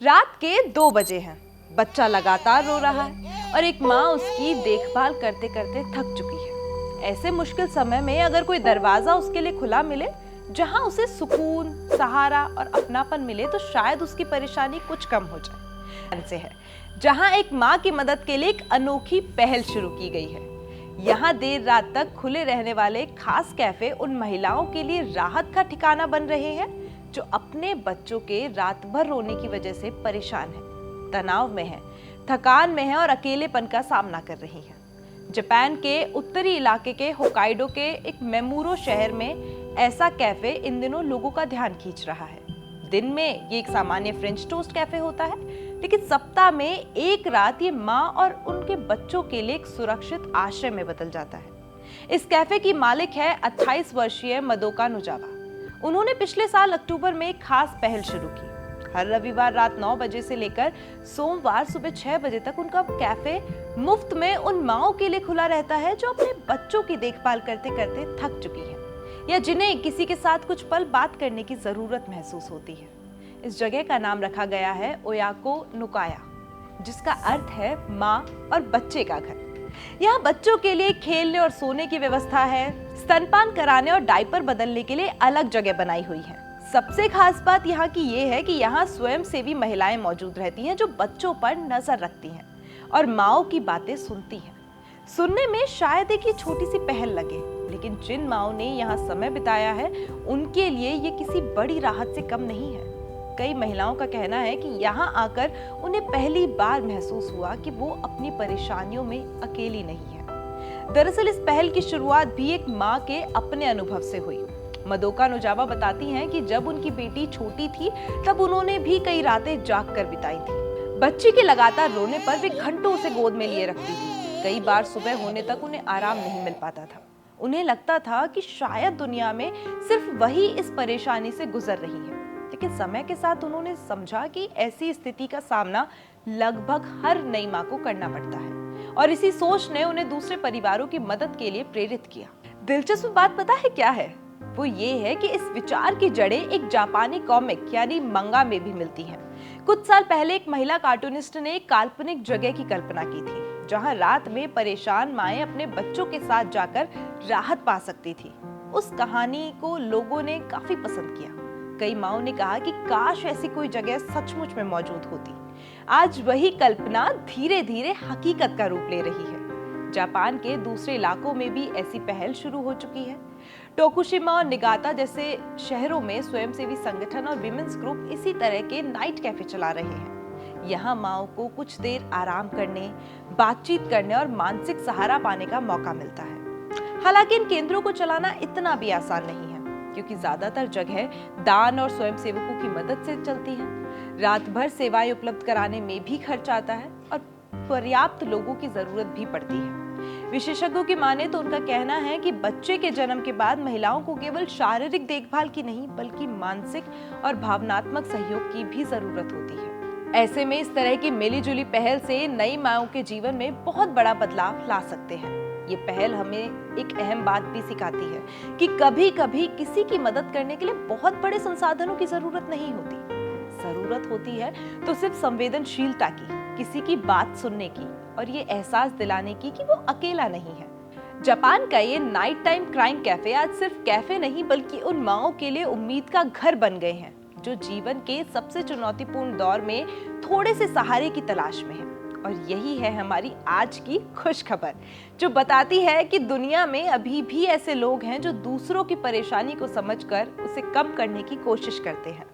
रात के 2 बजे हैं। बच्चा लगातार रो रहा है और एक माँ उसकी देखभाल करते करते थक चुकी है। ऐसे मुश्किल समय में अगर कोई दरवाजा उसके लिए खुला मिले, जहाँ उसे सुकून, सहारा और अपनापन मिले, तो शायद उसकी परेशानी कुछ कम हो जाए। से है जहाँ एक माँ की मदद के लिए एक अनोखी पहल शुरू की गई है। यहाँ देर रात तक खुले रहने वाले खास कैफे उन महिलाओं के लिए राहत का ठिकाना बन रहे हैं जो अपने बच्चों के रात भर रोने की वजह से परेशान हैं, तनाव में हैं, थकान में हैं और अकेलेपन का सामना कर रही हैं। जापान के उत्तरी इलाके के होकाइडो के एक मेमूरो शहर में ऐसा कैफे इन दिनों लोगों का ध्यान खींच रहा है। दिन में ये एक सामान्य फ्रेंच टोस्ट कैफे होता है, लेकिन सप्ताह में एक रात ये माँ और उनके बच्चों के लिए एक सुरक्षित आश्रय में बदल जाता है। इस कैफे की मालिक है 28 वर्षीय मदोका नुजावा। उन्होंने पिछले साल अक्टूबर में एक खास पहल शुरू की। हर रविवार रात 9 बजे से लेकर सोमवार सुबह 6 बजे तक उनका कैफे मुफ्त में उन माँओं के लिए खुला रहता है जो अपने बच्चों की देखभाल करते करते थक चुकी हैं या जिन्हें किसी के साथ कुछ पल बात करने की जरूरत महसूस होती है। इस जगह का नाम रखा गया है ओयाको नुकाया, जिसका अर्थ है माँ और बच्चे का घर। यहाँ बच्चों के लिए खेलने और सोने की व्यवस्था है। स्तनपान कराने और डायपर बदलने के लिए अलग जगह बनाई हुई है। सबसे खास बात यहाँ की ये है कि यहाँ स्वयंसेवी महिलाएं मौजूद रहती हैं जो बच्चों पर नजर रखती हैं और माँओं की बातें सुनती हैं। सुनने में शायद एक ये छोटी सी पहल लगे, लेकिन जिन माँओं ने यहाँ समय बिताया है उनके लिए ये किसी बड़ी राहत से कम नहीं है। कई महिलाओं का कहना है कि यहाँ आकर उन्हें पहली बार महसूस हुआ कि वो अपनी परेशानियों में अकेली नहीं है। दरअसल इस पहल की शुरुआत भी एक माँ के अपने अनुभव से हुई। मदोका नुजावा बताती हैं कि जब उनकी बेटी छोटी थी तब उन्होंने भी कई रातें जाग कर बिताई थी। बच्ची के लगातार रोने पर वे घंटों उसे गोद में लिए रखती थी। कई बार सुबह होने तक उन्हें आराम नहीं मिल पाता था। उन्हें लगता था कि शायद दुनिया में सिर्फ वही इस परेशानी से गुजर रही है। लेकिन समय के साथ उन्होंने समझा कि ऐसी स्थिति का सामना लगभग हर नई माँ को करना पड़ता है और इसी सोच ने उन्हें दूसरे परिवारों की मदद के लिए प्रेरित किया। दिलचस्प बात पता है क्या है? वो ये है कि इस विचार की जड़ें एक जापानी कॉमिक यानी मंगा में भी मिलती हैं। कुछ साल पहले एक महिला कार्टूनिस्ट ने एक काल्पनिक जगह की कल्पना की थी जहाँ रात में परेशान माएं अपने बच्चों के साथ जाकर राहत पा सकती थी। उस कहानी को लोगों ने काफी पसंद किया। कई माँओं ने कहा कि काश ऐसी कोई जगह सचमुच में मौजूद होती। आज वही कल्पना धीरे धीरे हकीकत का रूप ले रही है। जापान के दूसरे इलाकों में भी ऐसी पहल शुरू हो चुकी है। टोकुशिमा और निगाता जैसे शहरों में स्वयंसेवी संगठन और विमेंस ग्रुप इसी तरह के नाइट कैफे चला रहे हैं। यहाँ माँओं को कुछ देर आराम करने, बातचीत करने और मानसिक सहारा पाने का मौका मिलता है। हालांकि इन केंद्रों को चलाना इतना भी आसान नहीं है, क्योंकि ज्यादातर जगह दान और स्वयंसेवकों की मदद से चलती हैं। रात भर सेवाएं उपलब्ध कराने में भी खर्च आता है और पर्याप्त लोगों की जरूरत भी पड़ती है। विशेषज्ञों की माने तो उनका कहना है कि बच्चे के जन्म के बाद महिलाओं को केवल शारीरिक देखभाल की नहीं बल्कि मानसिक और भावनात्मक सहयोग की भी जरूरत होती है। ऐसे में इस तरह की मिलीजुली पहल से नई माँओं के जीवन में बहुत बड़ा बदलाव ला सकते हैं। ये पहल हमें एक अहम बात भी सिखाती है कि कभी-कभी किसी की मदद करने के लिए बहुत बड़े संसाधनों की जरूरत नहीं होती। जरूरत होती है तो सिर्फ संवेदनशीलता की, किसी की बात सुनने की और ये एहसास दिलाने की कि वो अकेला नहीं है। जापान का ये नाइट टाइम क्राइम कैफे आज सिर्फ कैफे नहीं बल्कि उन माँओं के लिए उम्मीद का घर बन गए हैं जो जीवन के सबसे चुनौतीपूर्ण दौर में थोड़े से सहारे की तलाश में है। और यही है हमारी आज की खुश खबर, जो बताती है कि दुनिया में अभी भी ऐसे लोग हैं जो दूसरों की परेशानी को समझकर उसे कम करने की कोशिश करते हैं।